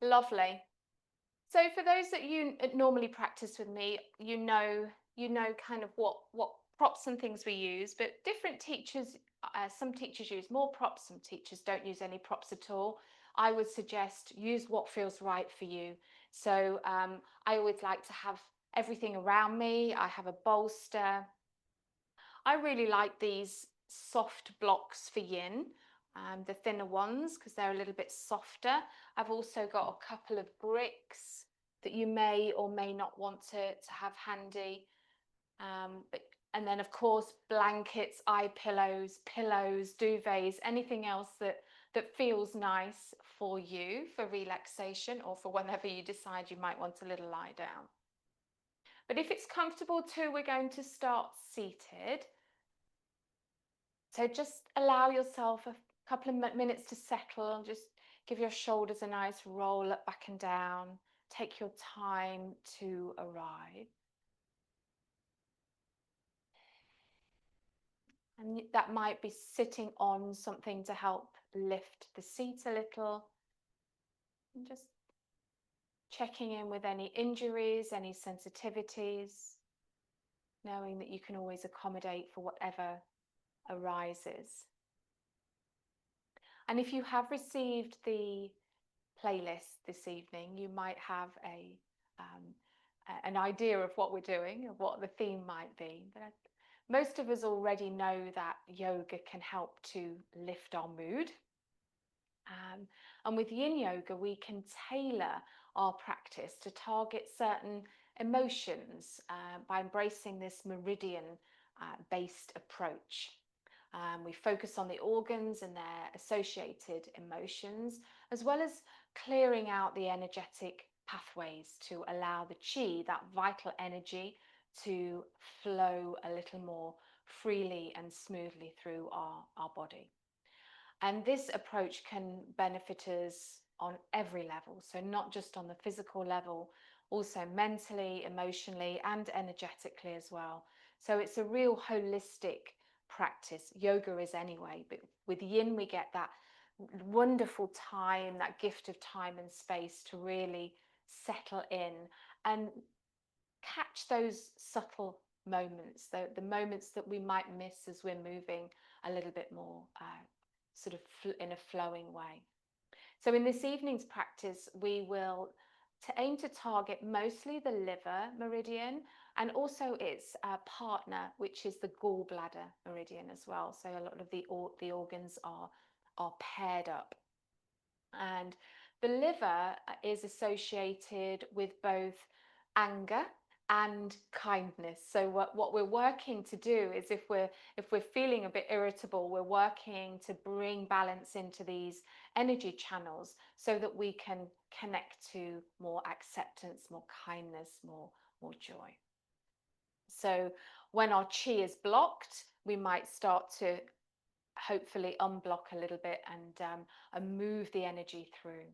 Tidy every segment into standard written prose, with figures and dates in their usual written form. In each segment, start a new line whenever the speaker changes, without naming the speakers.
Lovely. So for those that you normally practice with me, you know kind of what props and things we use, but different teachers, some teachers use more props, some teachers don't use any props at all. I would suggest use what feels right for you. So I always like to have everything around me. I have a bolster. I really like these soft blocks for yin, the thinner ones, because they're a little bit softer. I've also got a couple of bricks that you may or may not want to have handy. And then, of course, blankets, eye pillows, pillows, duvets, anything else that feels nice for you for relaxation or for whenever you decide you might want a little lie down. But if it's comfortable too, we're going to start seated. So just allow yourself a couple of minutes to settle and just give your shoulders a nice roll up, back and down. Take your time to arrive. And that might be sitting on something to help lift the seat a little. And just checking in with any injuries, any sensitivities, knowing that you can always accommodate for whatever arises. And if you have received the playlist this evening, you might have an idea of what we're doing, of what the theme might be. But most of us already know that yoga can help to lift our mood. And with Yin Yoga, we can tailor our practice to target certain emotions by embracing this meridian-based approach. We focus on the organs and their associated emotions, as well as clearing out the energetic pathways to allow the chi, that vital energy, to flow a little more freely and smoothly through our body. And this approach can benefit us on every level, so not just on the physical level, also mentally, emotionally, and energetically as well. So it's a real holistic practice. Yoga is anyway, but with yin we get that wonderful time, that gift of time and space to really settle in and catch those subtle moments, the moments that we might miss as we're moving a little bit more sort of in a flowing way. So in this evening's practice, we will aim to target mostly the liver meridian and also its partner, which is the gallbladder meridian as well. So a lot of the organs are paired up. And the liver is associated with both anger and kindness. So what we're working to do is if we're feeling a bit irritable, we're working to bring balance into these energy channels so that we can connect to more acceptance, more kindness, more joy. So when our chi is blocked, we might start to hopefully unblock a little bit and move the energy through.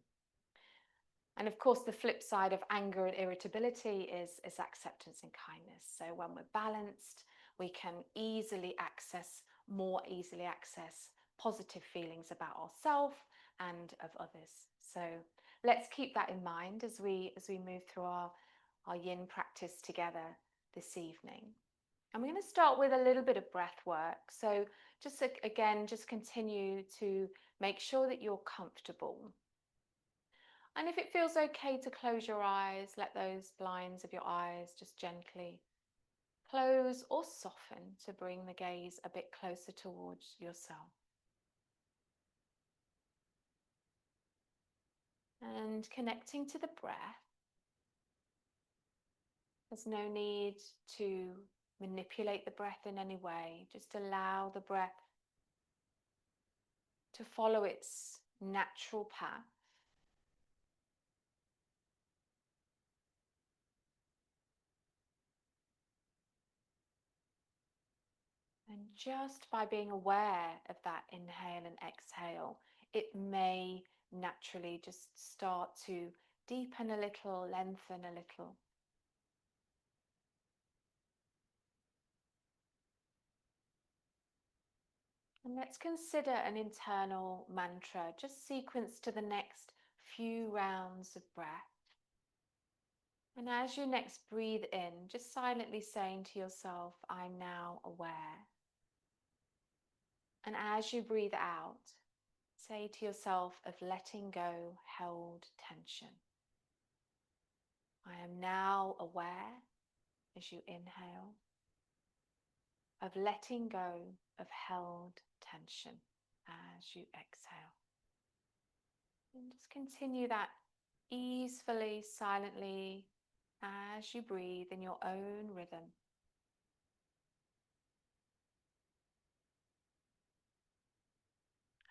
And of course, the flip side of anger and irritability is acceptance and kindness. So when we're balanced, we can more easily access positive feelings about ourselves and of others. So let's keep that in mind as we move through our yin practice together this evening. And we're going to start with a little bit of breath work. So just again, just continue to make sure that you're comfortable. And if it feels okay to close your eyes, let those blinds of your eyes just gently close or soften to bring the gaze a bit closer towards yourself. And connecting to the breath. There's no need to manipulate the breath in any way. Just allow the breath to follow its natural path. And just by being aware of that inhale and exhale, it may naturally just start to deepen a little, lengthen a little. And let's consider an internal mantra, just sequence to the next few rounds of breath. And as you next breathe in, just silently saying to yourself, I'm now aware. And as you breathe out, say to yourself of letting go held tension. I am now aware, as you inhale, of letting go of held tension as you exhale. And just continue that easefully, silently, as you breathe in your own rhythm.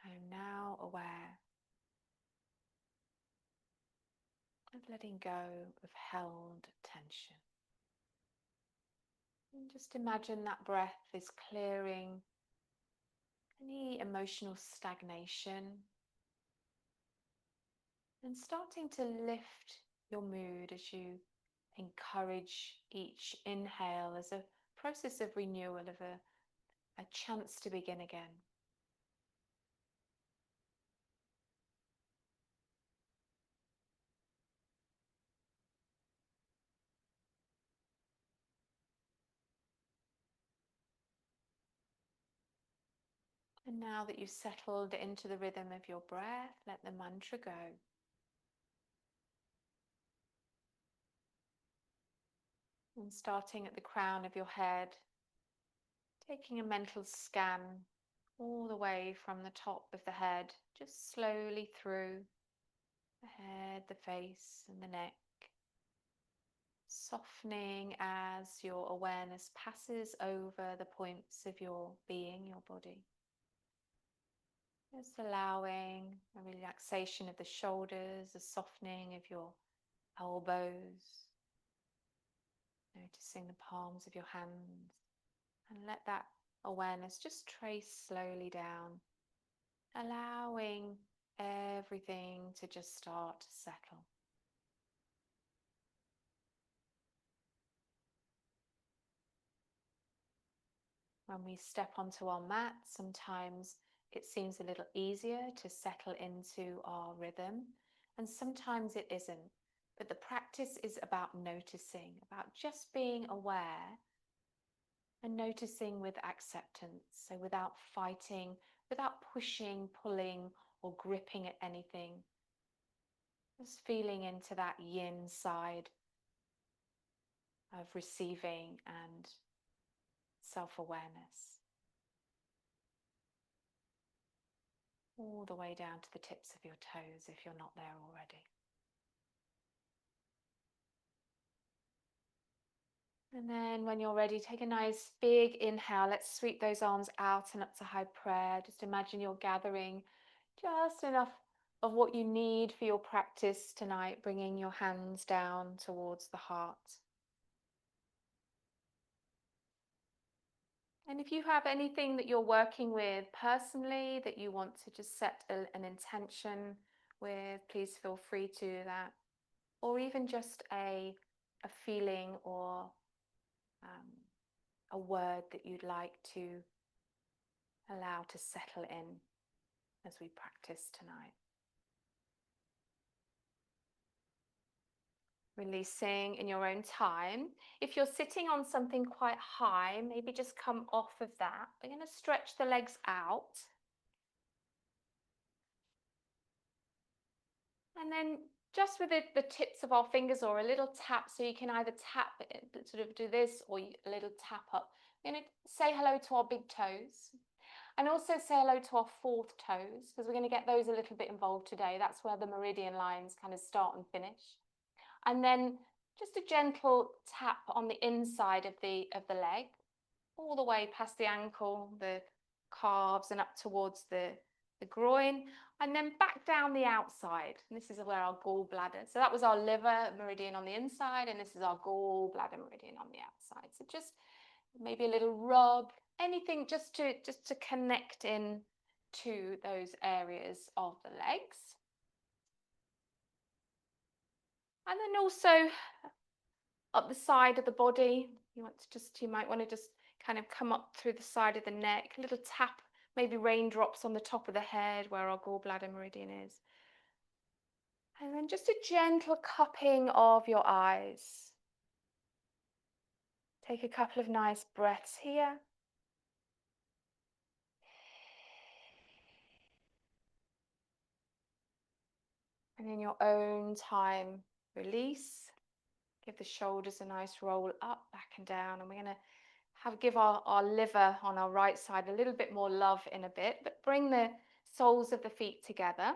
I am now aware of letting go of held tension. And just imagine that breath is clearing any emotional stagnation and starting to lift your mood as you encourage each inhale as a process of renewal, of a chance to begin again. And now that you've settled into the rhythm of your breath, let the mantra go. And starting at the crown of your head, taking a mental scan all the way from the top of the head, just slowly through the head, the face, and the neck, softening as your awareness passes over the points of your being, your body. Just allowing a relaxation of the shoulders, a softening of your elbows, noticing the palms of your hands, and let that awareness just trace slowly down, allowing everything to just start to settle. When we step onto our mat, sometimes it seems a little easier to settle into our rhythm, and sometimes it isn't. But the practice is about noticing, about just being aware and noticing with acceptance. So without fighting, without pushing, pulling, or gripping at anything. Just feeling into that yin side of receiving and self-awareness. All the way down to the tips of your toes if you're not there already. And then when you're ready, take a nice big inhale. Let's sweep those arms out and up to high prayer. Just imagine you're gathering just enough of what you need for your practice tonight, bringing your hands down towards the heart. And if you have anything that you're working with personally that you want to just set an intention with, please feel free to do that. Or even just a feeling or a word that you'd like to allow to settle in as we practice tonight. Releasing in your own time. If you're sitting on something quite high, maybe just come off of that. We're going to stretch the legs out. And then just with the tips of our fingers or a little tap, so you can either tap it, sort of do this, or a little tap up. We're going to say hello to our big toes. And also say hello to our fourth toes, because we're going to get those a little bit involved today. That's where the meridian lines kind of start and finish. And then just a gentle tap on the inside of the leg, all the way past the ankle, the calves, and up towards the groin, and then back down the outside. And this is where our gallbladder. So that was our liver meridian on the inside, and this is our gallbladder meridian on the outside. So just maybe a little rub, anything just to connect in to those areas of the legs. And then also up the side of the body, you might want to just kind of come up through the side of the neck, a little tap, maybe raindrops on the top of the head where our gallbladder meridian is. And then just a gentle cupping of your eyes. Take a couple of nice breaths here. And in your own time, release. Give the shoulders a nice roll up, back and down. And we're going to give our liver on our right side a little bit more love in a bit, but bring the soles of the feet together.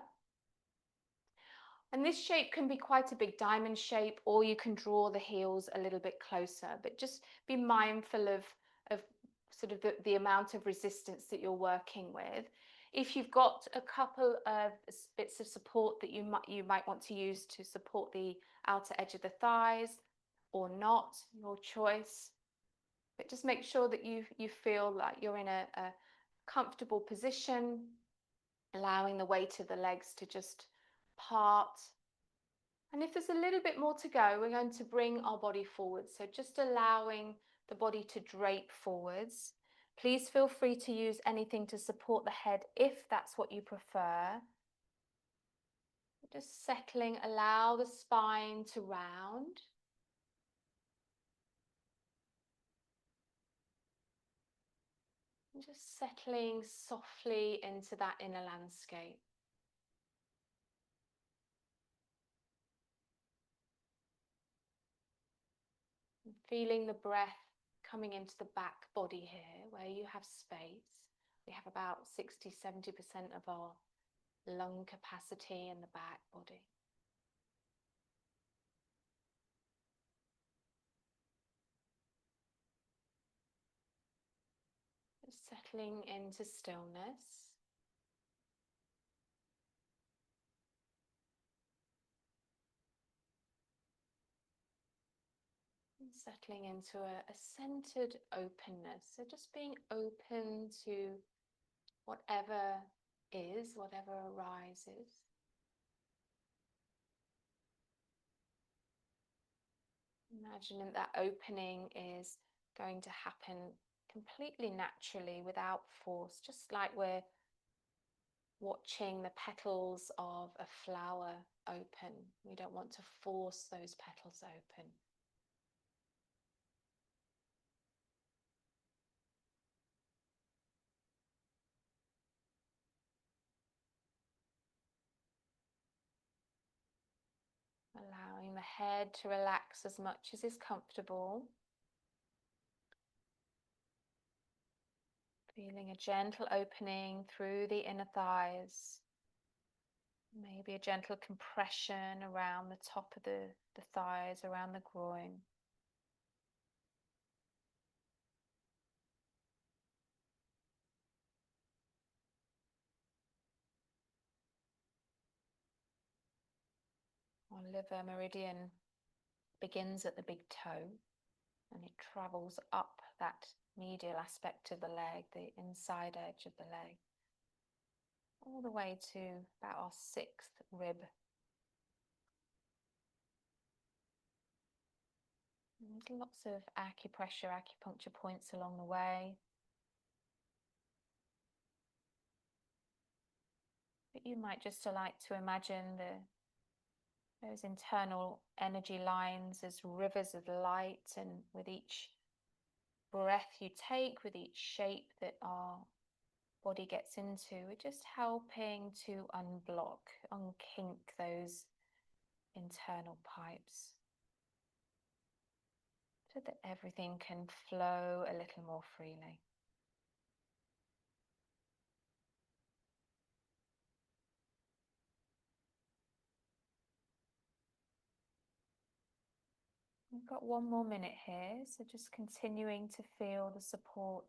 And this shape can be quite a big diamond shape, or you can draw the heels a little bit closer, but just be mindful of sort of the amount of resistance that you're working with. If you've got a couple of bits of support that you might want to use to support the outer edge of the thighs or not, your choice. But just make sure that you feel like you're in a comfortable position, allowing the weight of the legs to just part. And if there's a little bit more to go, we're going to bring our body forward. So just allowing the body to drape forwards. Please feel free to use anything to support the head if that's what you prefer. Just settling, allow the spine to round. And just settling softly into that inner landscape. And feeling the breath coming into the back body here, where you have space. We have about 60–70% of our lung capacity in the back body. Just settling into stillness. And settling into a centered openness. So just being open to whatever is, whatever arises. Imagining that opening is going to happen completely naturally without force, just like we're watching the petals of a flower open. We don't want to force those petals open. Allowing the head to relax as much as is comfortable. Feeling a gentle opening through the inner thighs. Maybe a gentle compression around the top of the thighs, around the groin. Our liver meridian begins at the big toe and it travels up that medial aspect of the leg, the inside edge of the leg, all the way to about our 6th rib. And there's lots of acupressure, acupuncture points along the way. But you might just like to imagine those internal energy lines as rivers of light, and with each breath you take, with each shape that our body gets into, we're just helping to unblock, unkink those internal pipes so that everything can flow a little more freely. We've got one more minute here, so just continuing to feel the support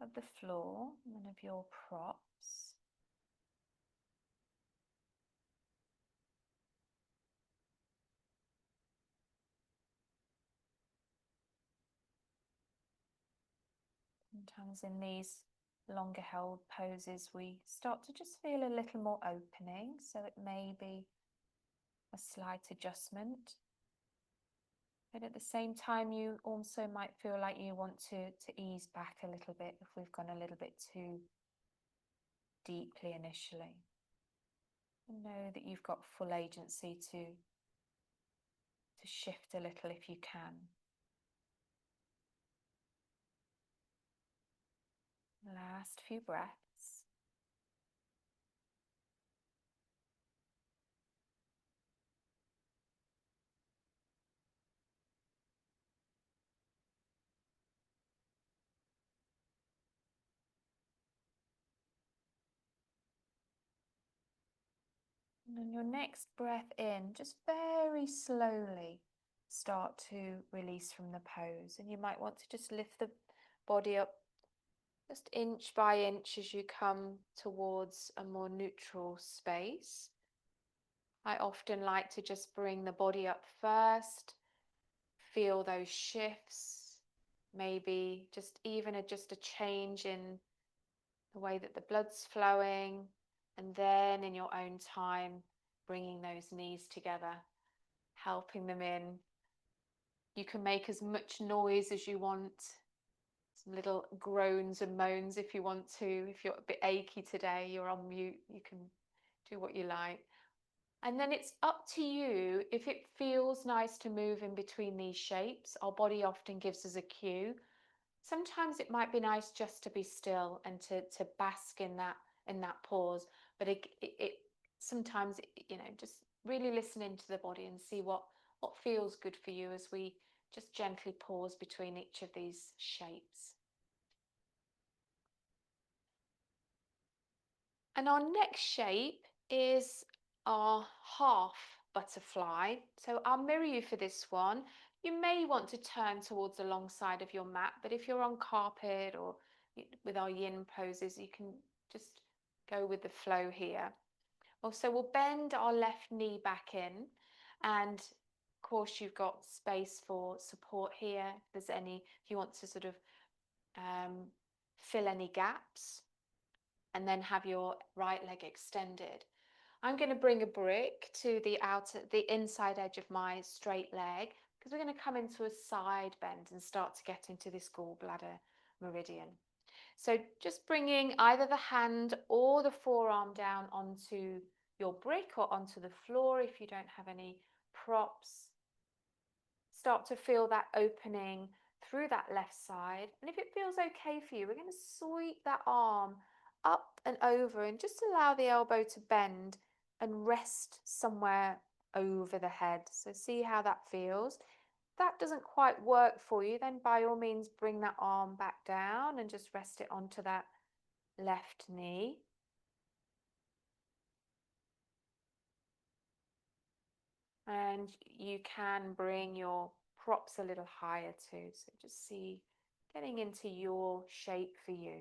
of the floor and of your props. Sometimes in these longer held poses we start to just feel a little more opening, so it may be a slight adjustment. But at the same time, you also might feel like you want to ease back a little bit if we've gone a little bit too deeply initially. And Know that you've got full agency to shift a little if you can. Last few breaths. And on your next breath in, just very slowly start to release from the pose. And you might want to just lift the body up just inch by inch as you come towards a more neutral space. I often like to just bring the body up first, feel those shifts, maybe just even just a change in the way that the blood's flowing, and then in your own time, bringing those knees together, helping them in. You can make as much noise as you want, some little groans and moans if you want to. If you're a bit achy today, you're on mute, you can do what you like. And then it's up to you if it feels nice to move in between these shapes. Our body often gives us a cue. Sometimes it might be nice just to be still and to bask in that pause. But it sometimes, just really listen into the body and see what feels good for you as we just gently pause between each of these shapes. And our next shape is our half butterfly. So I'll mirror you for this one. You may want to turn towards the long side of your mat, but if you're on carpet or with our yin poses, you can just go with the flow here. Also, we'll bend our left knee back in, and of course you've got space for support here. If you want to sort of fill any gaps, and then have your right leg extended. I'm going to bring a brick to the inside edge of my straight leg, because we're going to come into a side bend and start to get into this gallbladder meridian. So just bringing either the hand or the forearm down onto your brick or onto the floor if you don't have any props. Start to feel that opening through that left side. And if it feels okay for you, we're going to sweep that arm up and over and just allow the elbow to bend and rest somewhere over the head. So see how that feels. If that doesn't quite work for you, then by all means bring that arm back down and just rest it onto that left knee. And you can bring your props a little higher too. So just see getting into your shape for you.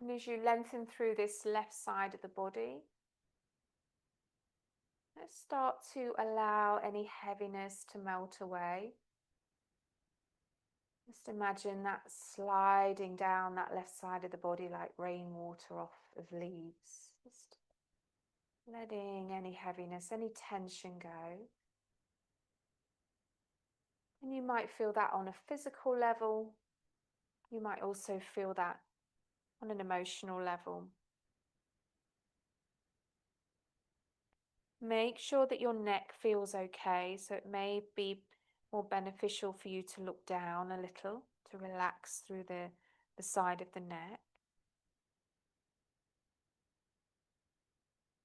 And as you lengthen through this left side of the body, let's start to allow any heaviness to melt away. Just imagine that sliding down that left side of the body like rainwater off of leaves. Just letting any heaviness, any tension go. And you might feel that on a physical level. You might also feel that on an emotional level. Make sure that your neck feels okay. So it may be more beneficial for you to look down a little, to relax through the side of the neck.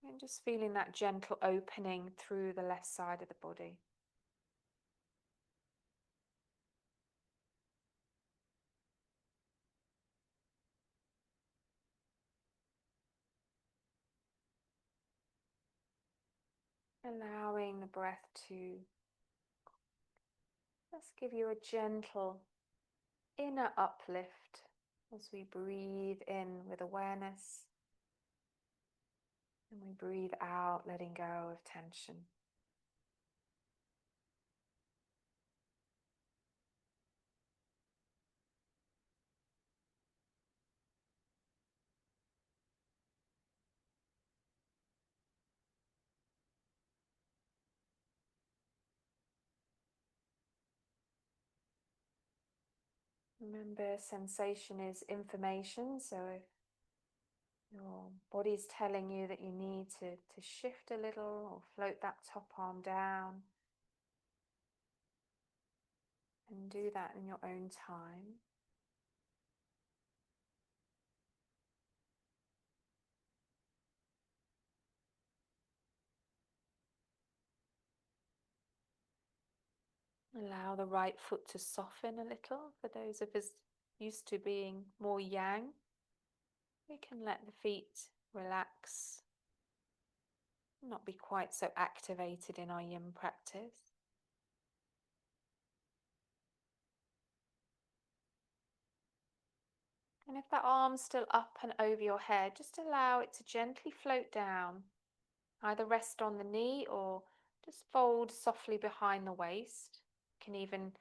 And just feeling that gentle opening through the left side of the body. Allowing the breath to just give you a gentle inner uplift as we breathe in with awareness and we breathe out, letting go of tension. Remember, sensation is information, so if your body's telling you that you need to shift a little or float that top arm down, and do that in your own time. Allow the right foot to soften a little. For those of us used to being more yang, we can let the feet relax, not be quite so activated in our yin practice. And if that arm's still up and over your head, just allow it to gently float down. Either rest on the knee or just fold softly behind the waist. You can even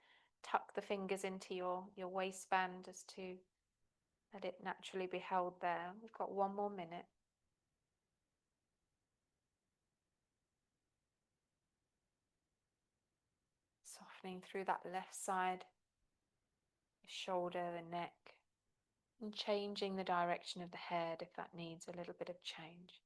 tuck the fingers into your waistband just to let it naturally be held there. We've got one more minute. Softening through that left side, the shoulder, the neck, and changing the direction of the head if that needs a little bit of change.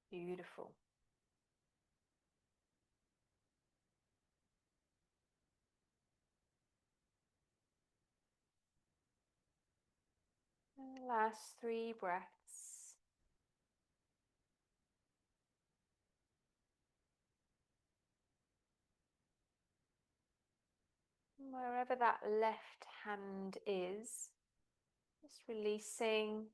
Beautiful. And the last 3 breaths. Wherever that left hand is, just releasing,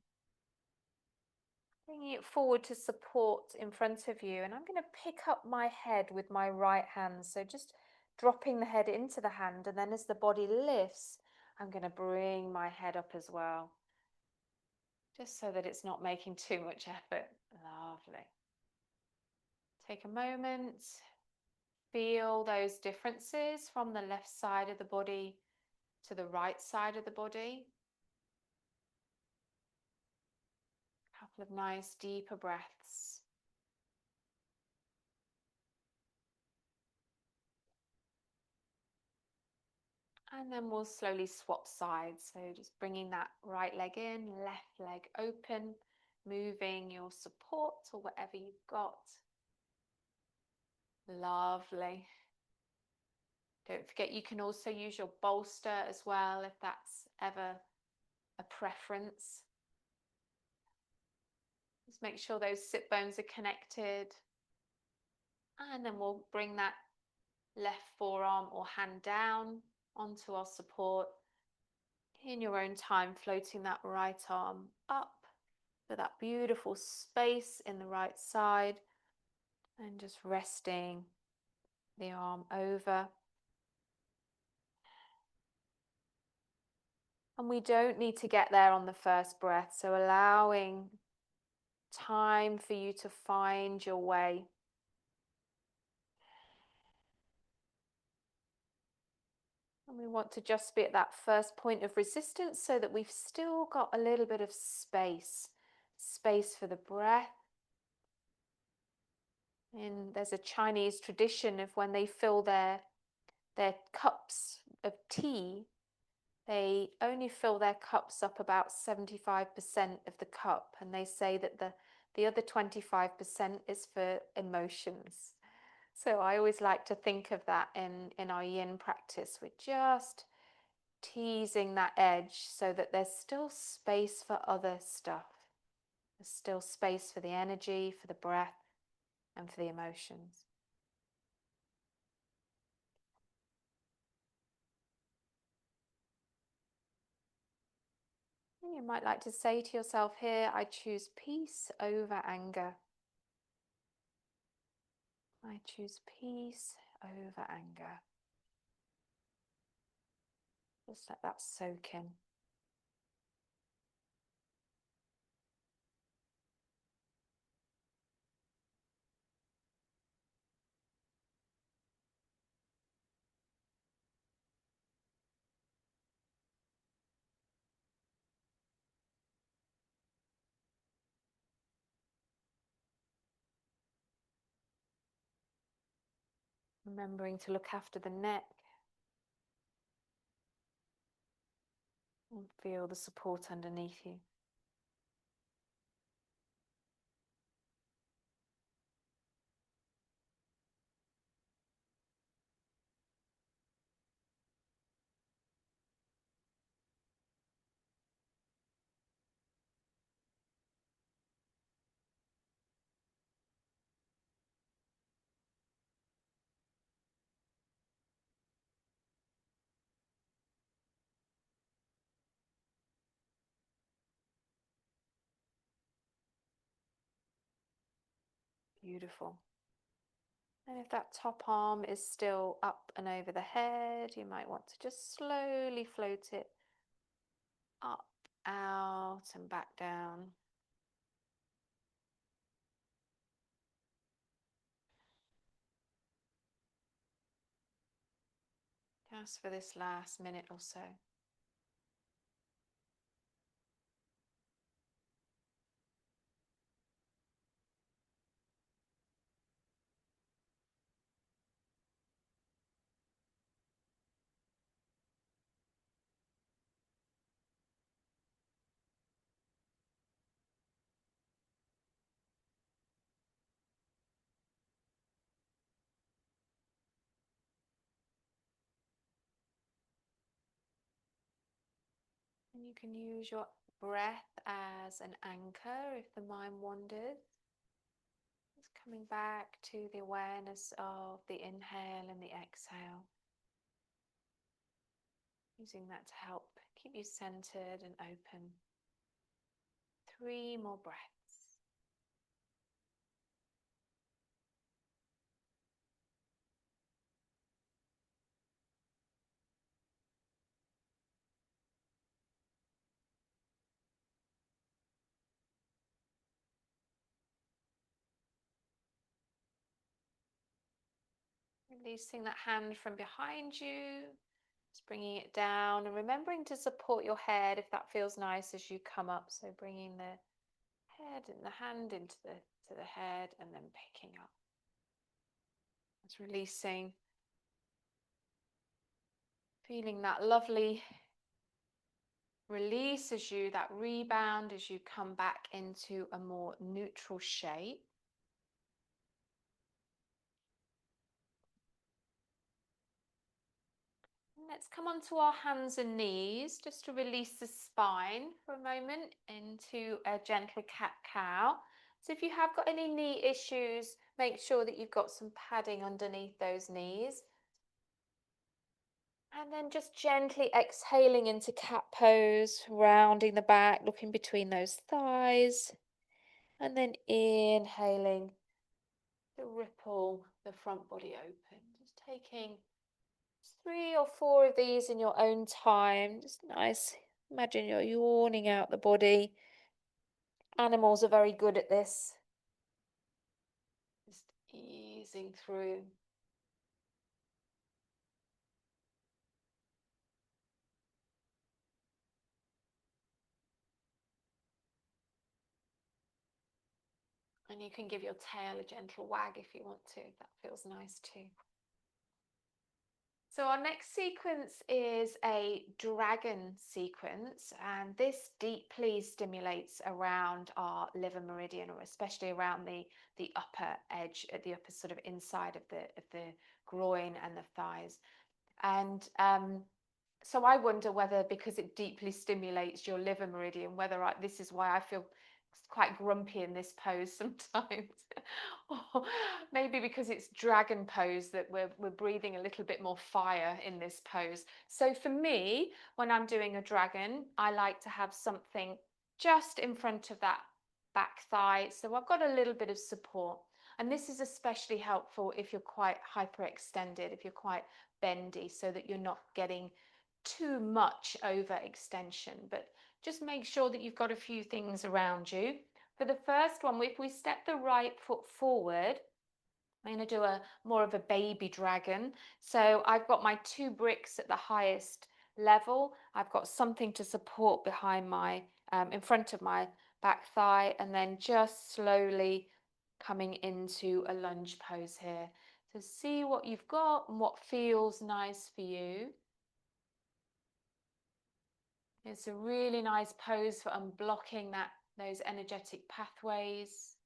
bringing it forward to support in front of you. And I'm going to pick up my head with my right hand. So just dropping the head into the hand, and then as the body lifts, I'm going to bring my head up as well. Just so that it's not making too much effort. Lovely. Take a moment. Feel those differences from the left side of the body to the right side of the body. Couple of nice deeper breaths. And then we'll slowly swap sides. So just bringing that right leg in, left leg open, moving your support or whatever you've got. Lovely. Don't forget you can also use your bolster as well if that's ever a preference. Just make sure those sit bones are connected. And then we'll bring that left forearm or hand down onto our support. In your own time, floating that right arm up for that beautiful space in the right side. And just resting the arm over. And we don't need to get there on the first breath, so allowing time for you to find your way. And we want to just be at that first point of resistance so that we've still got a little bit of space. Space for the breath. And there's a Chinese tradition of when they fill their cups of tea, they only fill their cups up about 75% of the cup, and they say that the other 25% is for emotions. So I always like to think of that in our yin practice. We're just teasing that edge so that there's still space for other stuff. There's still space for the energy, for the breath, and for the emotions. You might like to say to yourself here, I choose peace over anger. I choose peace over anger. Just let that soak in. Remembering to look after the neck and feel the support underneath you. Beautiful. And if that top arm is still up and over the head, you might want to just slowly float it up, out, and back down. Just for this last minute or so. And you can use your breath as an anchor if the mind wanders. Just coming back to the awareness of the inhale and the exhale. Using that to help keep you centered and open. 3 more breaths. Releasing that hand from behind you. Just bringing it down and remembering to support your head if that feels nice as you come up. So bringing the head and the hand into the head and then picking up. Just releasing. Feeling that lovely release as you, that rebound as you come back into a more neutral shape. Let's come onto our hands and knees just to release the spine for a moment into a gentle cat-cow. So if you have got any knee issues, make sure that you've got some padding underneath those knees. And then just gently exhaling into cat pose, rounding the back, looking between those thighs. And then inhaling to ripple the front body open. Just taking 3 or 4 of these in your own time. Just nice. Imagine you're yawning out the body. Animals are very good at this. Just easing through. And you can give your tail a gentle wag if you want to. That feels nice too. So our next sequence is a dragon sequence, and this deeply stimulates around our liver meridian, or especially around the upper edge, at the upper sort of inside of the groin and the thighs. And so I wonder whether, because it deeply stimulates your liver meridian, whether this is why I feel quite grumpy in this pose sometimes. Or maybe because it's dragon pose that we're breathing a little bit more fire in this pose. So for me, when I'm doing a dragon, I like to have something just in front of that back thigh. So I've got a little bit of support. And this is especially helpful if you're quite hyperextended, if you're quite bendy, so that you're not getting too much overextension. But just make sure that you've got a few things around you. For the first one, if we step the right foot forward, I'm going to do a more of a baby dragon. So I've got my 2 bricks at the highest level. I've got something to support behind my, in front of my back thigh, and then just slowly coming into a lunge pose here. So see what you've got and what feels nice for you. It's a really nice pose for unblocking those energetic pathways.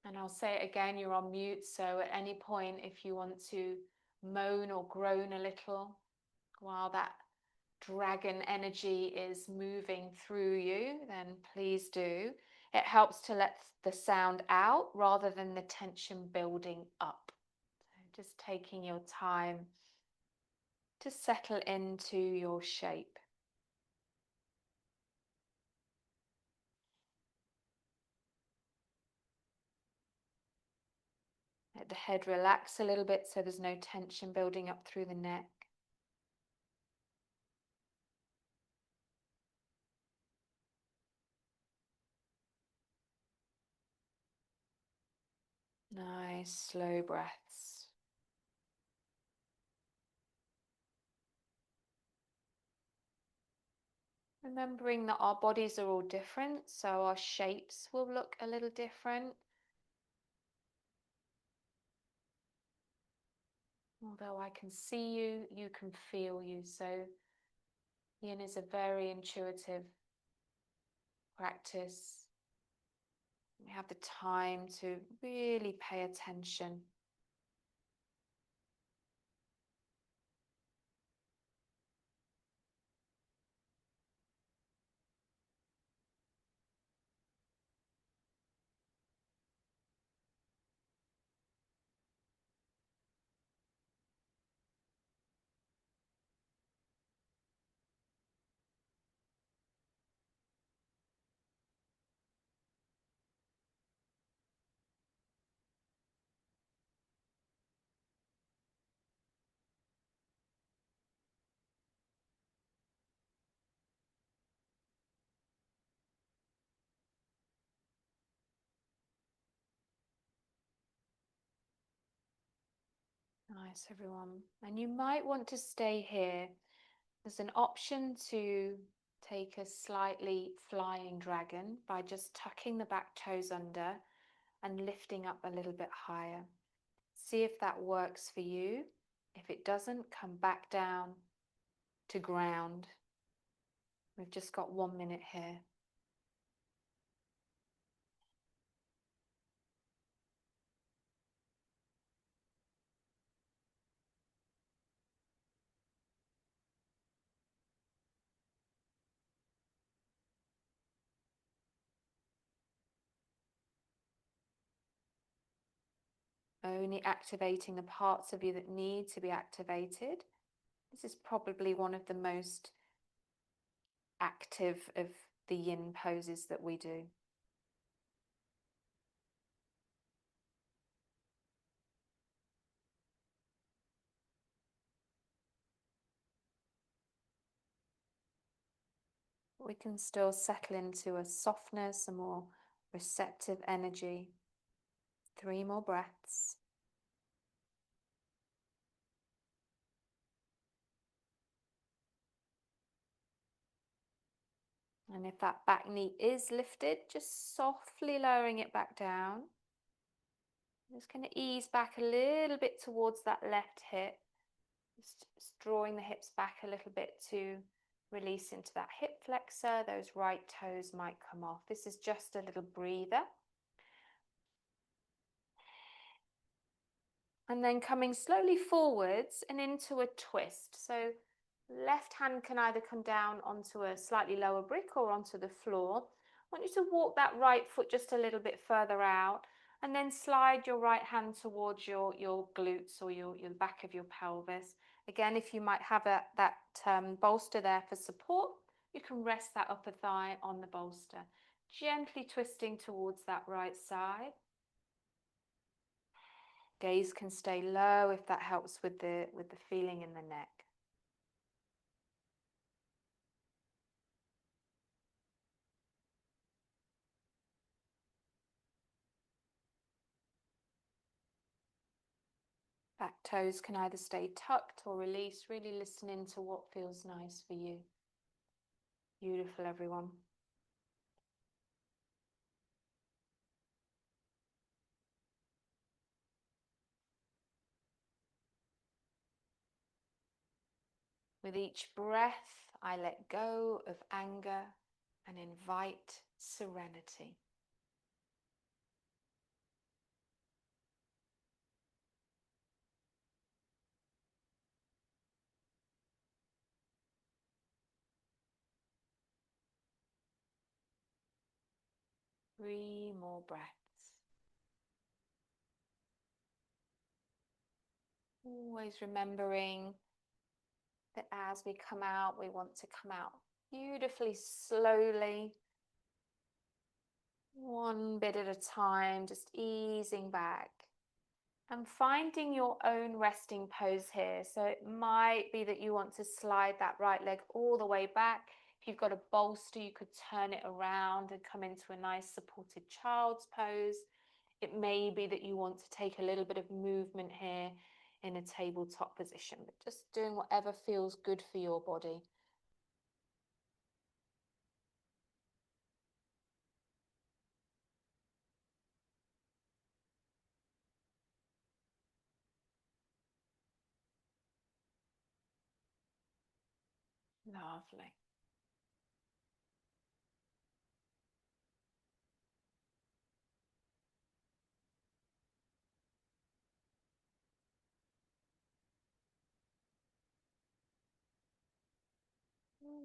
And I'll say it again, you're on mute, so at any point if you want to moan or groan a little while that dragon energy is moving through you, then please do. It helps to let the sound out rather than the tension building up. So just taking your time to settle into your shape. Let the head relax a little bit so there's no tension building up through the neck. Nice, slow breaths. Remembering that our bodies are all different, so our shapes will look a little different. Although I can see you, you can feel you. So Yin is a very intuitive practice. We have the time to really pay attention. Nice, everyone. And you might want to stay here. There's an option to take a slightly flying dragon by just tucking the back toes under and lifting up a little bit higher. See if that works for you. If it doesn't, come back down to ground. We've just got 1 minute here. Only activating the parts of you that need to be activated. This is probably one of the most active of the yin poses that we do. We can still settle into a softness, a more receptive energy. 3 more breaths. And if that back knee is lifted, just softly lowering it back down. Just going to ease back a little bit towards that left hip. Just drawing the hips back a little bit to release into that hip flexor. Those right toes might come off. This is just a little breather. And then coming slowly forwards and into a twist. So left hand can either come down onto a slightly lower brick or onto the floor. I want you to walk that right foot just a little bit further out and then slide your right hand towards your glutes or your back of your pelvis. Again, if you might have that bolster there for support, you can rest that upper thigh on the bolster. Gently twisting towards that right side. Gaze can stay low if that helps with the feeling in the neck. Back toes can either stay tucked or released. Really listening to what feels nice for you. Beautiful, everyone. With each breath, I let go of anger and invite serenity. Three more breaths. Always remembering that as we come out, we want to come out beautifully slowly, one bit at a time, just easing back and finding your own resting pose here. So it might be that you want to slide that right leg all the way back. If you've got a bolster, you could turn it around and come into a nice supported child's pose. It may be that you want to take a little bit of movement here in a tabletop position, but just doing whatever feels good for your body. Lovely.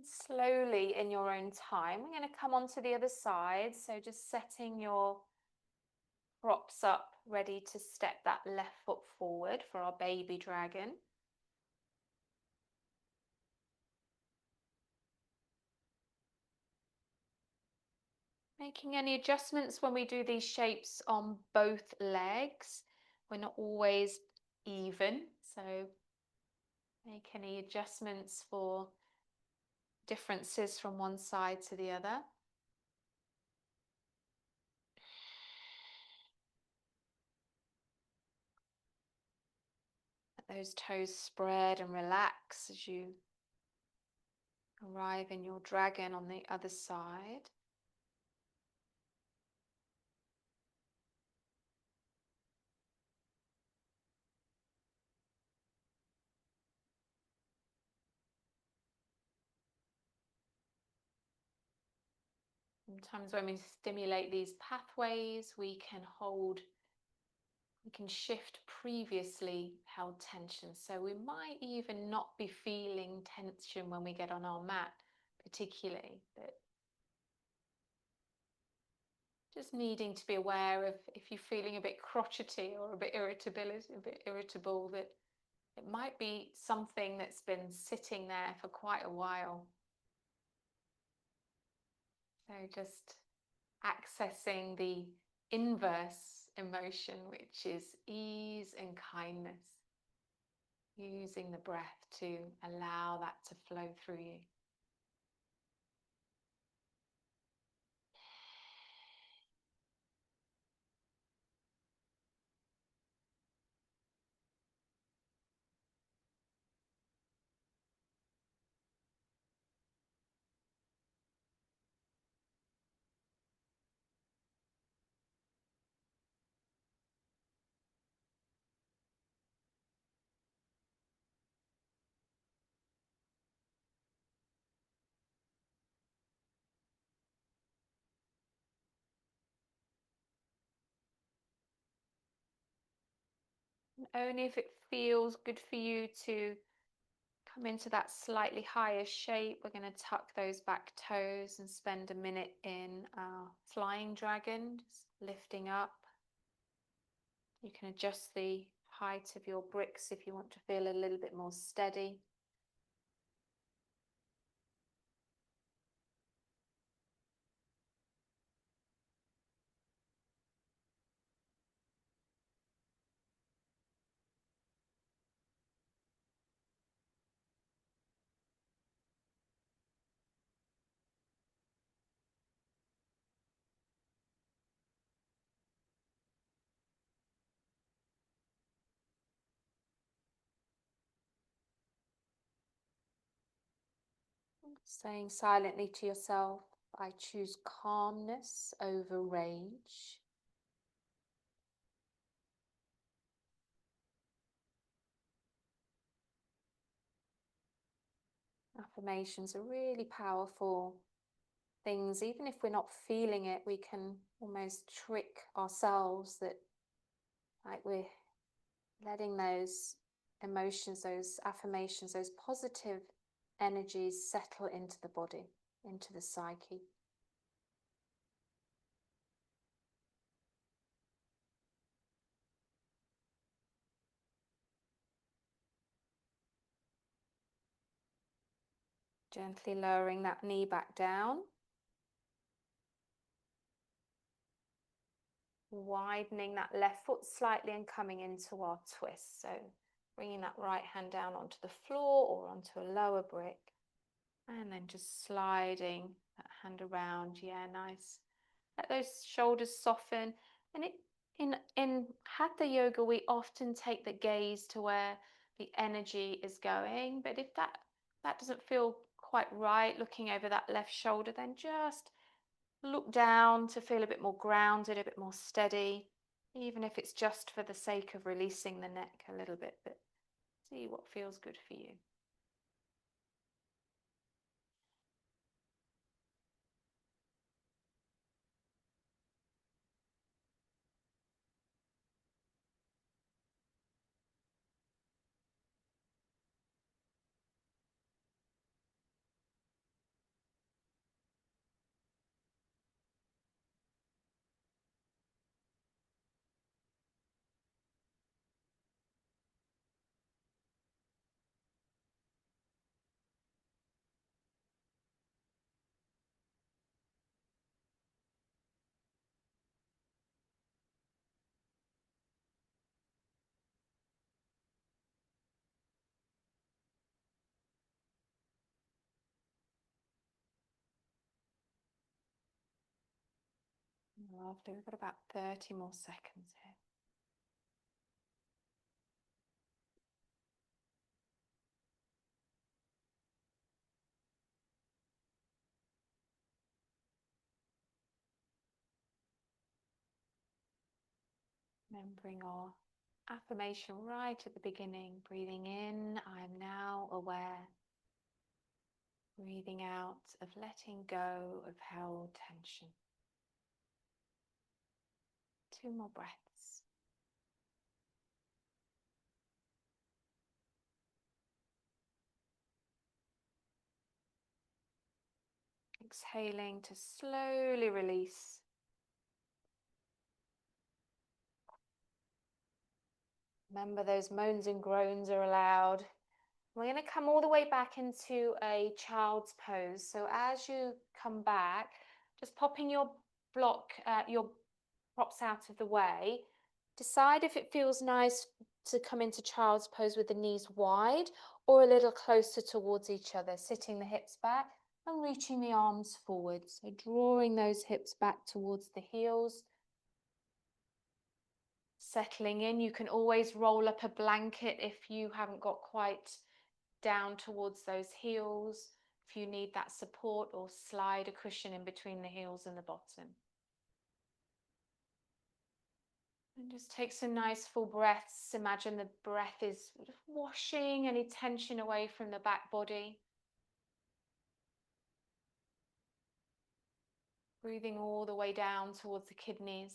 Slowly in your own time, we're going to come on to the other side. So just setting your props up, ready to step that left foot forward for our baby dragon. Making any adjustments when we do these shapes on both legs. We're not always even, so make any adjustments for differences from one side to the other. Let those toes spread and relax as you arrive in your dragon on the other side. Sometimes when we stimulate these pathways, we can shift previously held tension. So we might even not be feeling tension when we get on our mat particularly, but just needing to be aware of if you're feeling a bit crotchety or a bit irritable, that it might be something that's been sitting there for quite a while. So just accessing the inverse emotion, which is ease and kindness. Using the breath to allow that to flow through you. And only if it feels good for you to come into that slightly higher shape, we're going to tuck those back toes and spend a minute in our flying dragon, just lifting up. You can adjust the height of your bricks if you want to feel a little bit more steady. Saying silently to yourself, I choose calmness over rage.
affirmations are really powerful things. Even if we're not feeling it, we can almost trick ourselves that, like, we're letting those emotions, those affirmations, those positive energies settle into the body, into the psyche. Gently lowering that knee back down. Widening that left foot slightly and coming into our twist. So bringing that right hand down onto the floor or onto a lower brick. And then just sliding that hand around. Yeah, nice. Let those shoulders soften. And in Hatha Yoga, we often take the gaze to where the energy is going. But if that doesn't feel quite right, looking over that left shoulder, then just look down to feel a bit more grounded, a bit more steady, even if it's just for the sake of releasing the neck a little bit, but see what feels good for you. Lovely, we've got about 30 more seconds here. Remembering our affirmation right at the beginning, breathing in, I am now aware. Breathing out of letting go of held tension. 2 more breaths. Exhaling to slowly release. Remember, those moans and groans are allowed. We're going to come all the way back into a child's pose. So as you come back, just popping your your props out of the way. Decide if it feels nice to come into child's pose with the knees wide or a little closer towards each other, sitting the hips back and reaching the arms forward. So drawing those hips back towards the heels. Settling in, you can always roll up a blanket if you haven't got quite down towards those heels, if you need that support, or slide a cushion in between the heels and the bottom. And just take some nice full breaths. Imagine the breath is washing any tension away from the back body. Breathing all the way down towards the kidneys.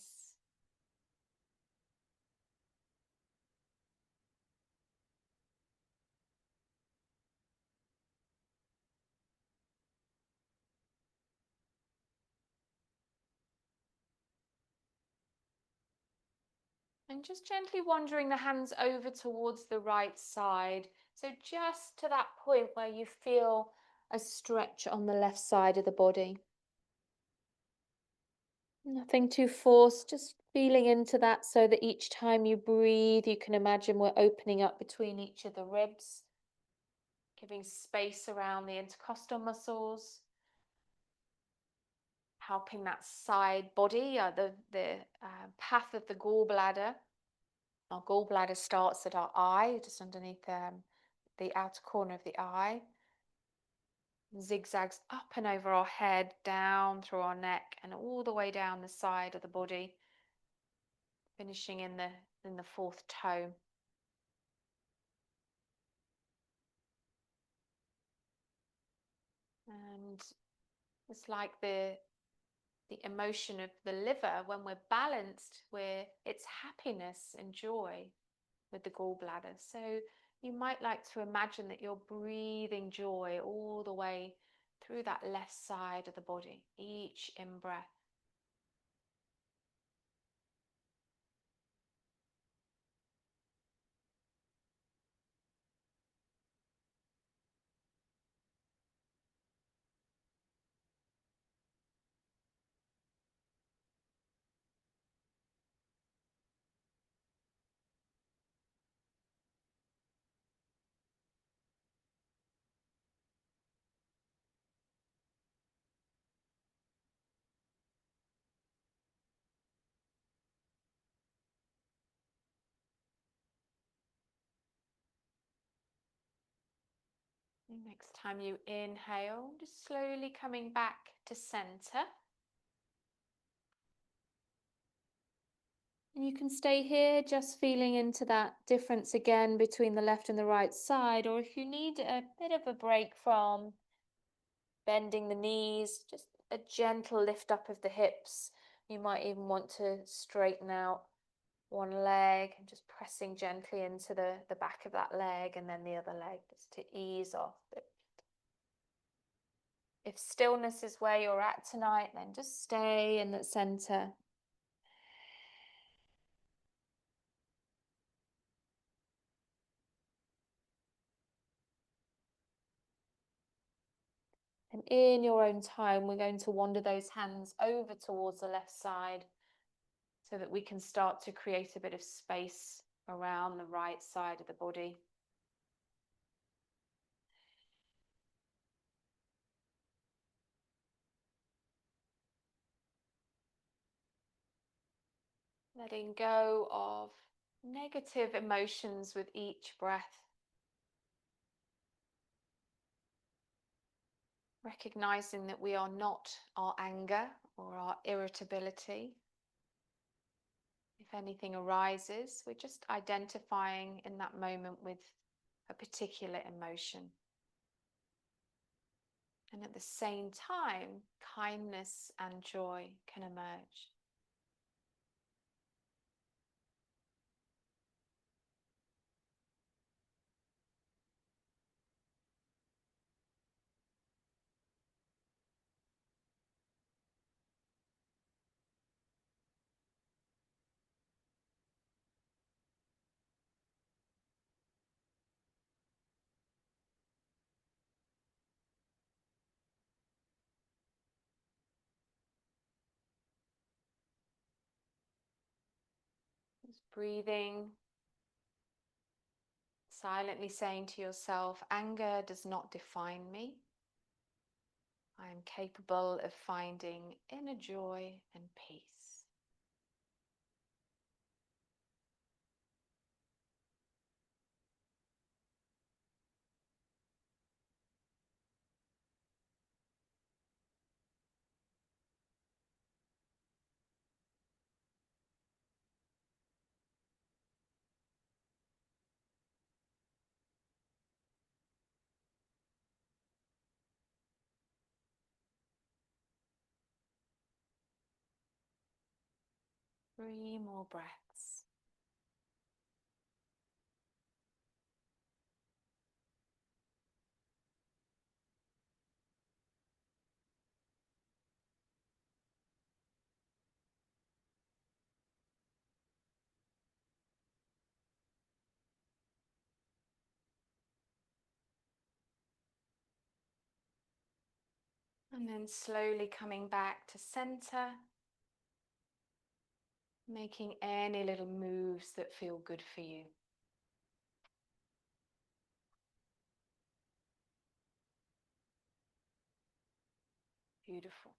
And just gently wandering the hands over towards the right side. So just to that point where you feel a stretch on the left side of the body. Nothing too forced, just feeling into that so that each time you breathe, you can imagine we're opening up between each of the ribs, giving space around the intercostal muscles, helping that side body, the path of the gallbladder. Our gallbladder starts at our eye, just underneath the outer corner of the eye. Zigzags up and over our head, down through our neck, and all the way down the side of the body, finishing in the fourth toe. And it's like the emotion of the liver. When we're balanced, it's happiness and joy with the gallbladder. So you might like to imagine that you're breathing joy all the way through that left side of the body, each in-breath. Next time you inhale, just slowly coming back to center. And you can stay here just feeling into that difference again between the left and the right side, or if you need a bit of a break from bending the knees, just a gentle lift up of the hips. You might even want to straighten out one leg and just pressing gently into the back of that leg and then the other leg just to ease off. If stillness is where you're at tonight, then just stay in the center. And in your own time, we're going to wander those hands over towards the left side so that we can start to create a bit of space around the right side of the body. Letting go of negative emotions with each breath. Recognizing that we are not our anger or our irritability. If anything arises, we're just identifying in that moment with a particular emotion. And at the same time, kindness and joy can emerge. Just breathing, silently saying to yourself, anger does not define me. I am capable of finding inner joy and peace. Three more breaths. And then slowly coming back to center, making any little moves that feel good for you. Beautiful.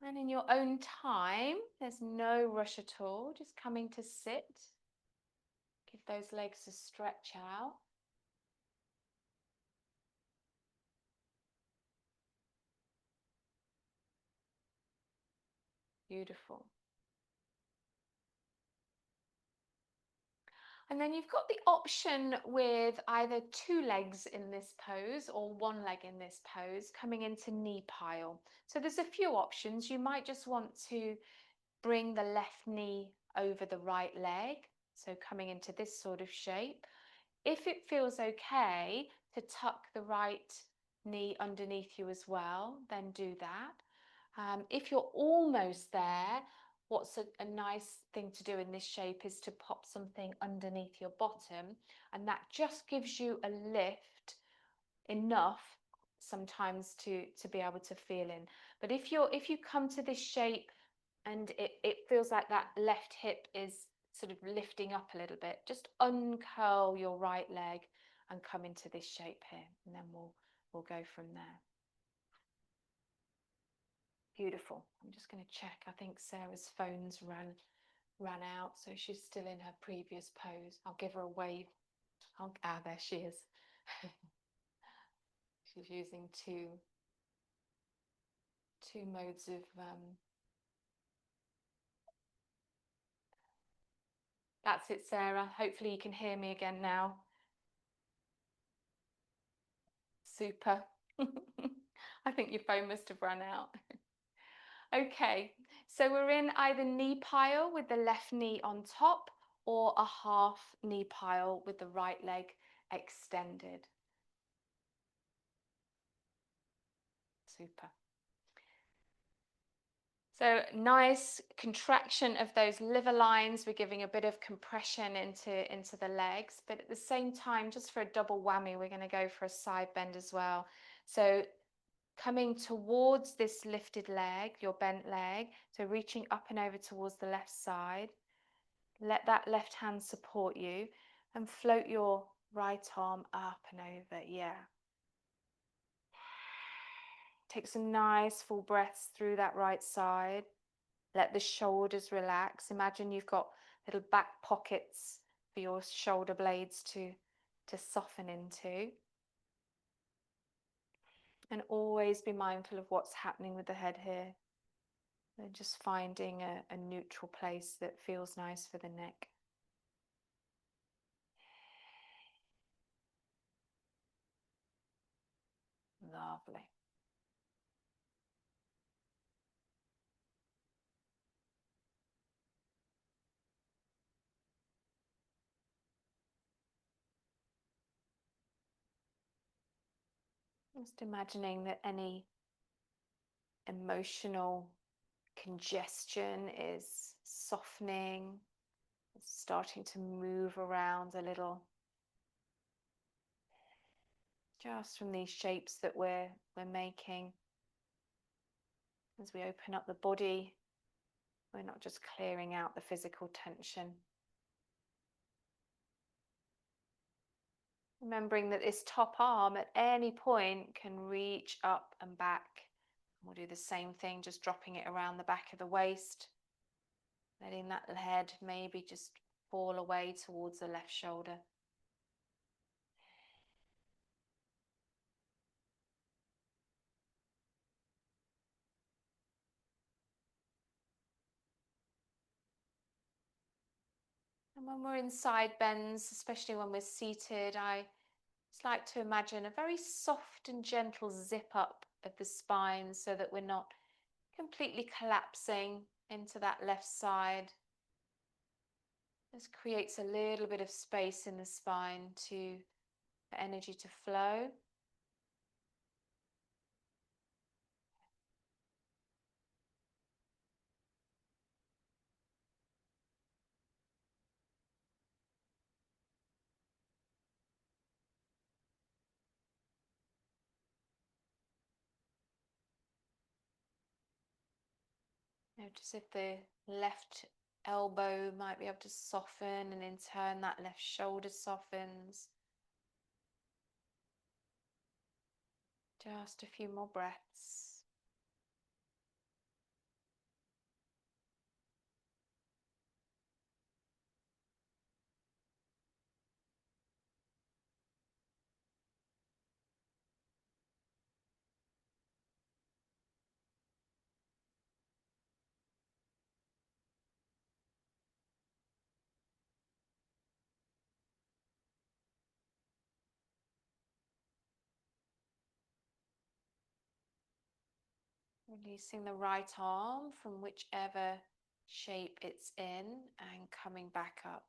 And in your own time, there's no rush at all, just coming to sit. Give those legs a stretch out. Beautiful.
And then you've got the option with either 2 legs in this pose or 1 leg in this pose, coming into knee pile. So there's a few options. You might just want to bring the left knee over the right leg, so coming into this sort of shape. If it feels okay to tuck the right knee underneath you as well, then do that. If you're almost there, what's a nice thing to do in this shape is to pop something underneath your bottom, and that just gives you a lift enough sometimes to be able to feel in. But if you come to this shape and it feels like that left hip is sort of lifting up a little bit, just uncurl your right leg and come into this shape here, and then we'll go from there. Beautiful. I'm just going to check. I think Sarah's phone's ran out, so she's still in her previous pose. I'll give her a wave. There she is. She's using two modes of That's it, Sarah. Hopefully you can hear me again now. Super. I think your phone must have run out. Okay, so we're in either knee pile with the left knee on top or a half knee pile with the right leg extended. Super. So nice contraction of those liver lines. We're giving a bit of compression into the legs, but at the same time, just for a double whammy, we're going to go for a side bend as well. So coming towards this lifted leg, your bent leg, so reaching up and over towards the left side. Let that left hand support you and float your right arm up and over. Yeah. Take some nice full breaths through that right side. Let the shoulders relax. Imagine you've got little back pockets for your shoulder blades to soften into. And always be mindful of what's happening with the head here. And just finding a neutral place that feels nice for the neck. Lovely. Just imagining that any emotional congestion is softening, it's starting to move around a little. Just from these shapes that we're making. As we open up the body, we're not just clearing out the physical tension. Remembering that this top arm at any point can reach up and back. We'll do the same thing, just dropping it around the back of the waist. Letting that head maybe just fall away towards the left shoulder. And when we're in side bends, especially when we're seated, I just like to imagine a very soft and gentle zip up of the spine so that we're not completely collapsing into that left side. This creates a little bit of space in the spine for energy to flow. Notice if the left elbow might be able to soften, and in turn that left shoulder softens. Just a few more breaths.
Releasing the right arm from whichever shape it's in and coming back up.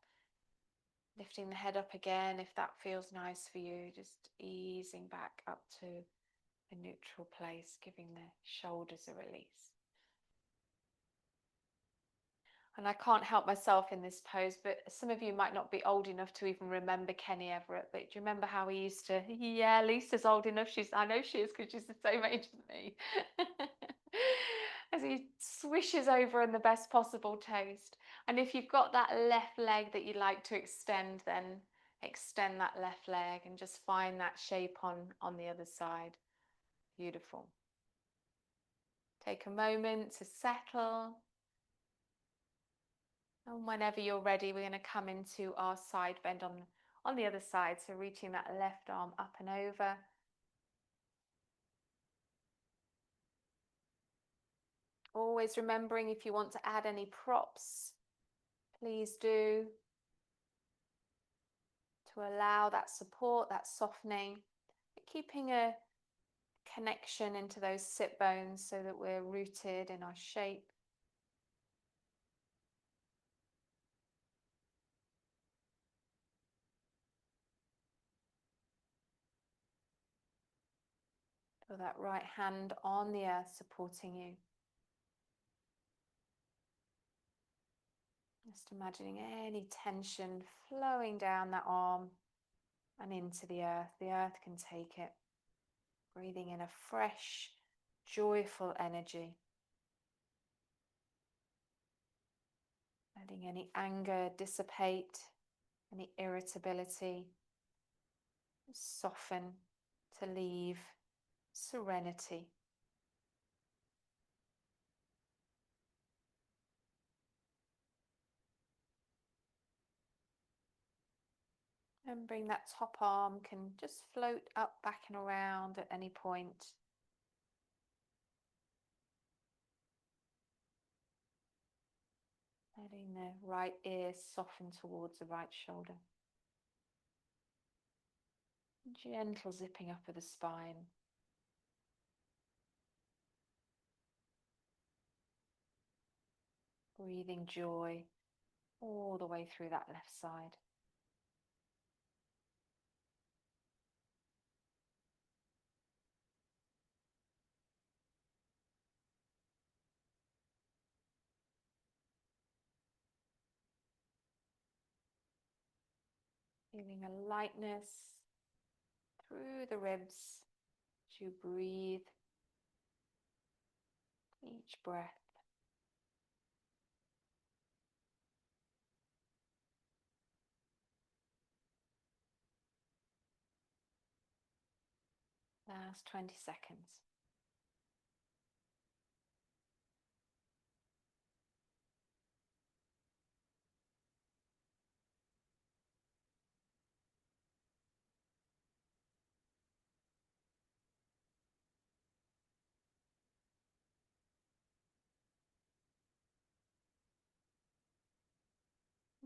Lifting the head up again if that feels nice for you. Just easing back up to a neutral place, giving the shoulders a release. And I can't help myself in this pose, but some of you might not be old enough to even remember Kenny Everett, but do you remember how he used to, yeah, Lisa's old enough, I know she is because she's the same age as me. As he swishes over in the best possible toast. And if you've got that left leg that you'd like to extend, then extend that left leg and just find that shape on the other side. Beautiful. Take a moment to settle. And whenever you're ready, we're going to come into our side bend on the other side. So reaching that left arm up and over. Always remembering if you want to add any props, please do. To allow that support, that softening, but keeping a connection into those sit bones so that we're rooted in our shape. Feel that right hand on the earth supporting you. Just imagining any tension flowing down that arm and into the earth. The earth can take it. Breathing in a fresh, joyful energy. Letting any anger dissipate, any irritability soften to leave serenity. And bring that top arm, can just float up, back and around at any point. Letting the right ear soften towards the right shoulder. Gentle zipping up of the spine. Breathing joy all the way through that left side. Feeling a lightness through the ribs as you breathe each breath. Last 20 seconds.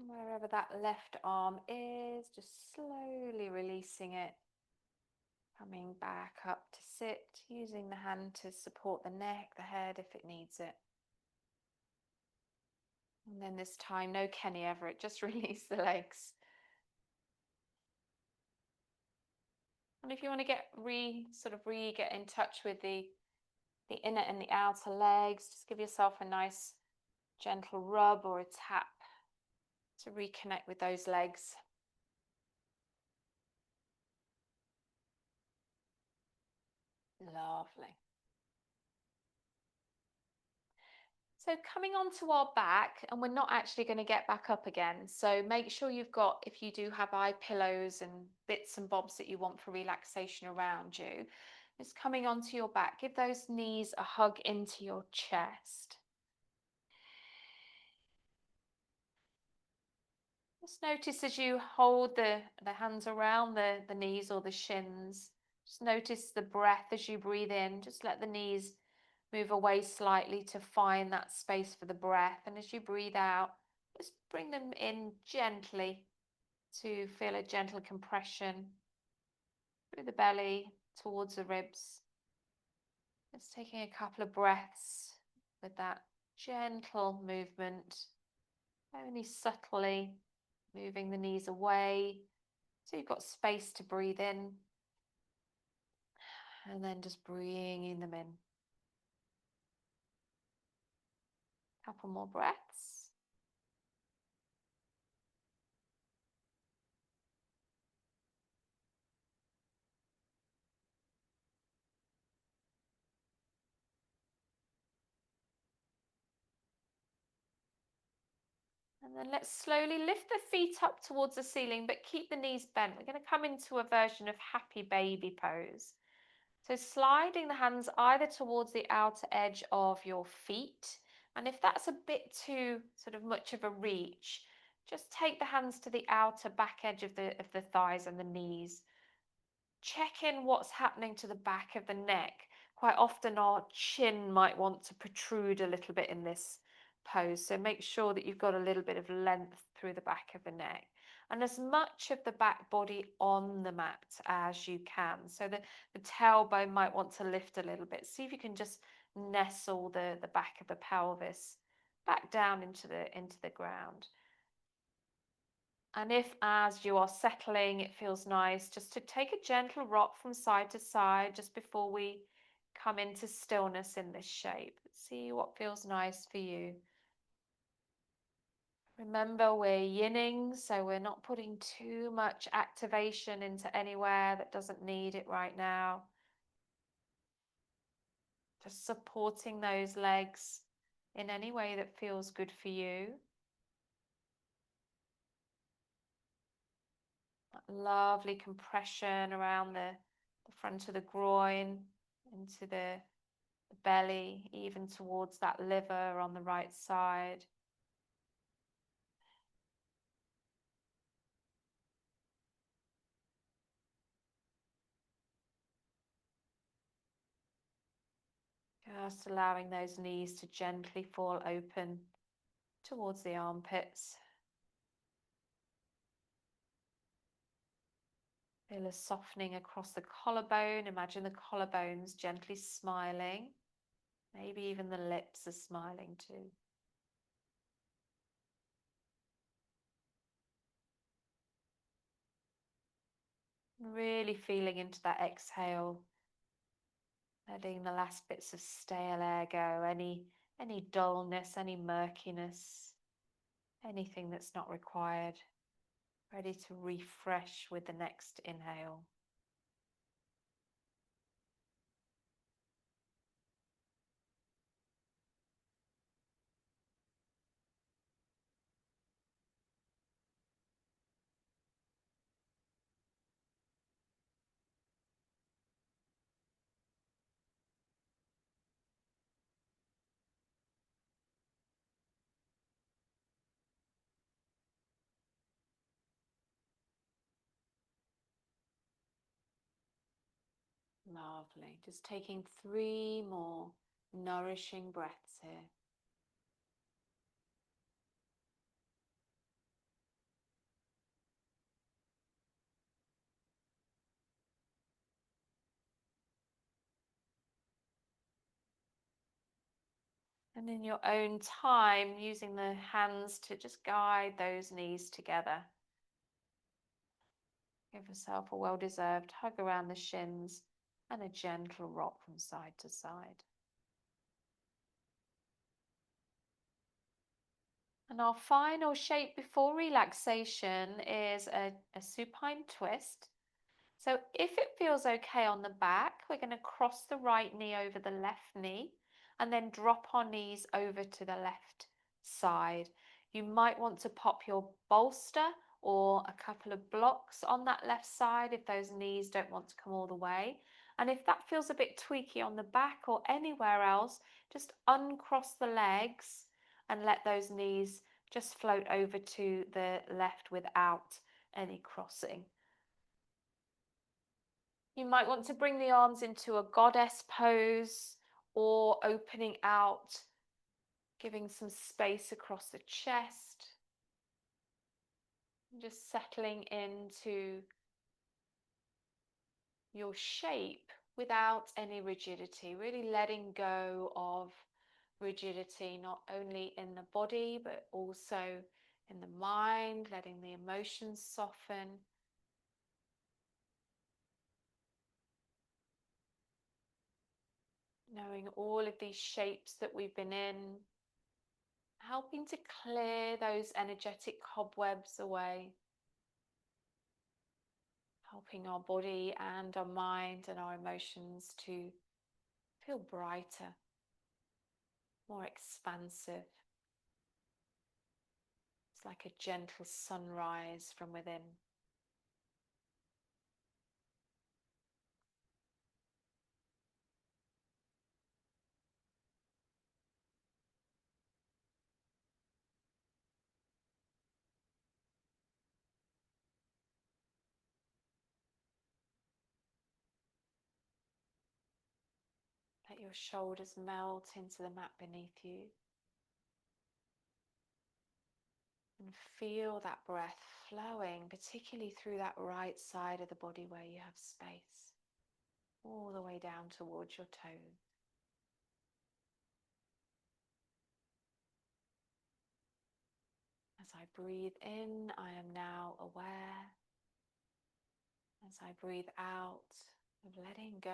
Wherever that left arm is, just slowly releasing it. Coming back up to sit, using the hand to support the neck, the head if it needs it. And then this time, no Kenny Everett, just release the legs. And if you want to get in touch with the inner and the outer legs, just give yourself a nice gentle rub or a tap to reconnect with those legs. Lovely. So coming onto our back, and we're not actually going to get back up again. So make sure you've got, if you do have eye pillows and bits and bobs that you want for relaxation around you, just coming onto your back, give those knees a hug into your chest. Just notice as you hold the hands around the knees or the shins, just notice the breath as you breathe in. Just let the knees move away slightly to find that space for the breath. And as you breathe out, just bring them in gently to feel a gentle compression through the belly towards the ribs. Just taking a couple of breaths with that gentle movement, only subtly moving the knees away so you've got space to breathe in, and then just bringing them in. Couple more breaths. And then let's slowly lift the feet up towards the ceiling, but keep the knees bent. We're going to come into a version of happy baby pose. So sliding the hands either towards the outer edge of your feet, and if that's a bit too sort of much of a reach, just take the hands to the outer back edge of the thighs and the knees. Check in what's happening to the back of the neck. Quite often our chin might want to protrude a little bit in this pose, so make sure that you've got a little bit of length through the back of the neck and as much of the back body on the mat as you can. So the tailbone might want to lift a little bit. See if you can just nestle the back of the pelvis back down into the ground. And if, as you are settling, it feels nice just to take a gentle rock from side to side just before we come into stillness in this shape. See what feels nice for you. Remember, we're yinning, so we're not putting too much activation into anywhere that doesn't need it right now. Just supporting those legs in any way that feels good for you. Lovely compression around the front of the groin, into the belly, even towards that liver on the right side. Just allowing those knees to gently fall open towards the armpits. Feel a softening across the collarbone. Imagine the collarbones gently smiling. Maybe even the lips are smiling too. Really feeling into that exhale. Letting the last bits of stale air go. Any dullness, any murkiness, anything that's not required. Ready to refresh with the next inhale. Lovely. Just taking 3 more nourishing breaths here. And in your own time, using the hands to just guide those knees together. Give yourself a well-deserved hug around the shins and a gentle rock from side to side. And our final shape before relaxation is a supine twist. So if it feels okay on the back, we're going to cross the right knee over the left knee and then drop our knees over to the left side. You might want to pop your bolster or a couple of blocks on that left side if those knees don't want to come all the way. And if that feels a bit tweaky on the back or anywhere else, just uncross the legs and let those knees just float over to the left without any crossing. You might want to bring the arms into a goddess pose or opening out, giving some space across the chest. Just settling into your shape
without any rigidity, really letting go of rigidity, not only in the body, but also in the mind, letting the emotions soften. Knowing all of these shapes that we've been in, helping to clear those energetic cobwebs away. Helping our body and our mind and our emotions to feel brighter, more expansive. It's like a gentle sunrise from within. Let your shoulders melt into the mat beneath you. And feel that breath flowing, particularly through that right side of the body where you have space, all the way down towards your toes. As I breathe in, I am now aware. As I breathe out, of letting go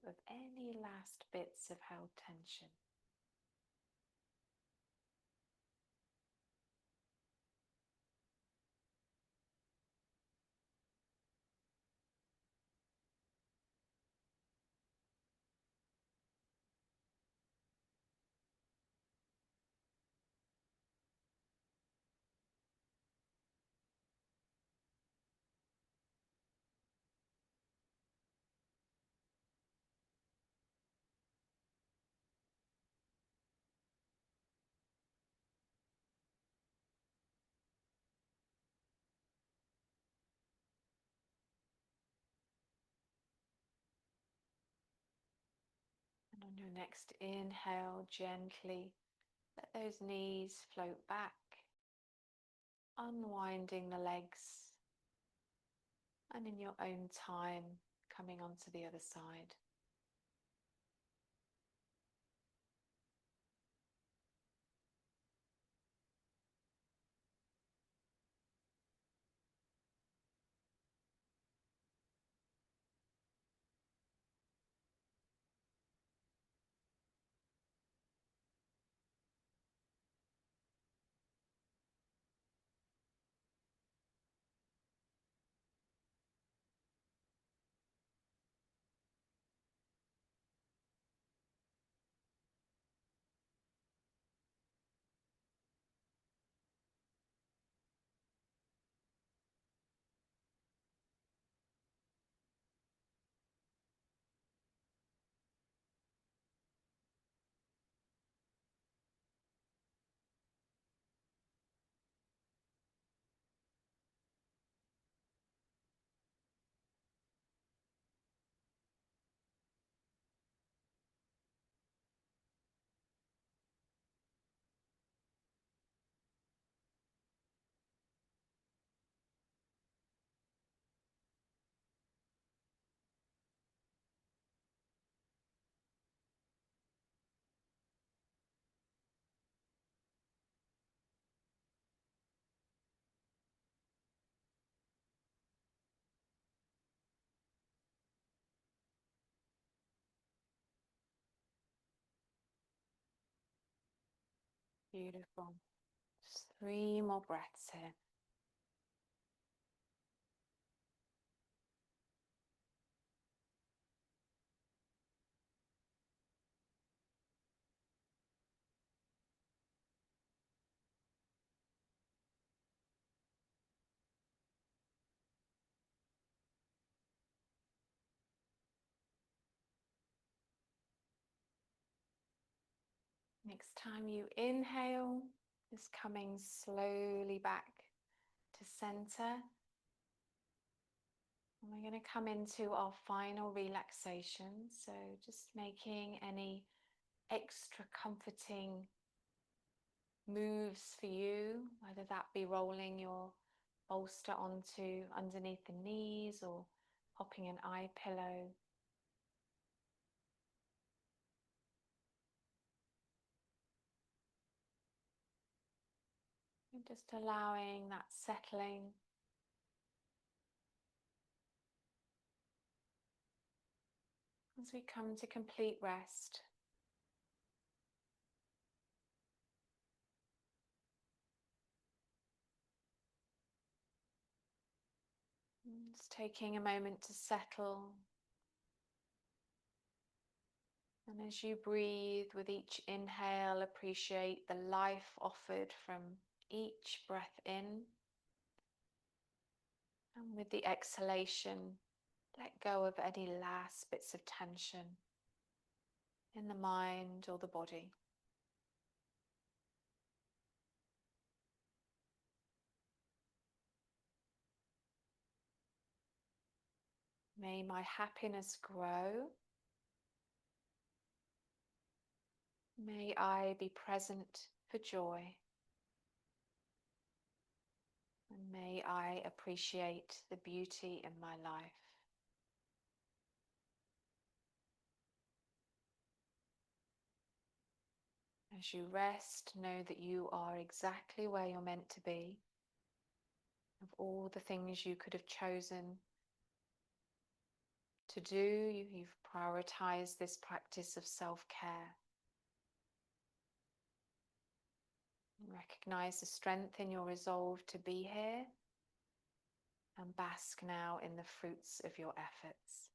of any last bits of held tension. And on your next inhale, gently let those knees float back, unwinding the legs, and in your own time, coming onto the other side. Beautiful. Just 3 more breaths here. Next time you inhale, just coming slowly back to center. And we're going to come into our final relaxation. So just making any extra comforting moves for you, whether that be rolling your bolster onto underneath the knees or popping an eye pillow. Just allowing that settling. As we come to complete rest. Just taking a moment to settle. And as you breathe with each inhale, appreciate the life offered from each breath in. And with the exhalation, let go of any last bits of tension in the mind or the body. May my happiness grow. May I be present for joy. And may I appreciate the beauty in my life. As you rest, know that you are exactly where you're meant to be. Of all the things you could have chosen to do, you've prioritized this practice of self-care. Recognize the strength in your resolve to be here and bask now in the fruits of your efforts.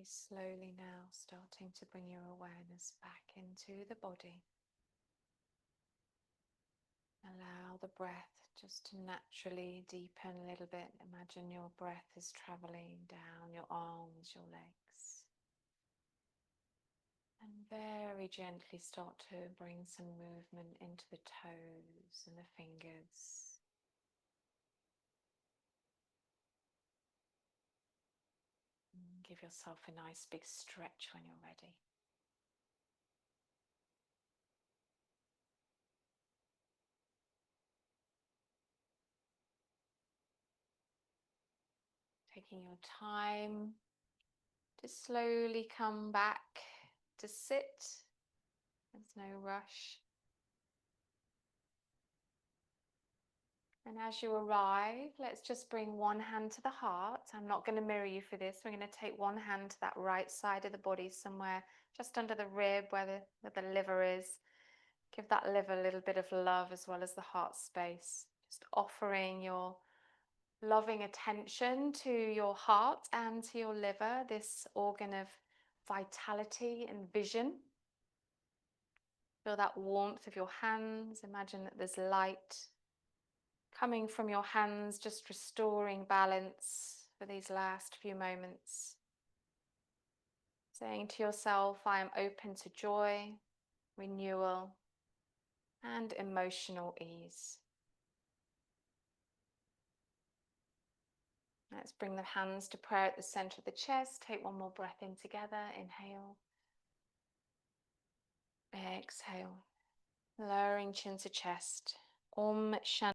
Very slowly now, starting to bring your awareness back into the body. Allow the breath just to naturally deepen a little bit. Imagine your breath is traveling down your arms, your legs. And very gently start to bring some movement into the toes and the fingers. And give yourself a nice big stretch when you're ready. Taking your time to slowly come back to sit. There's no rush. And as you arrive, let's just bring one hand to the heart. I'm not going to mirror you for this. We're going to take one hand to that right side of the body, somewhere just under the rib where the liver is. Give that liver a little bit of love as well as the heart space. Just offering your loving attention to your heart and to your liver, this organ of vitality and vision. Feel that warmth of your hands. Imagine that there's light coming from your hands, just restoring balance for these last few moments. Saying to yourself, I am open to joy, renewal, and emotional ease. Let's bring the hands to prayer at the center of the chest. Take one more breath in together. Inhale. Exhale. Lowering chin to chest. Om Shanti.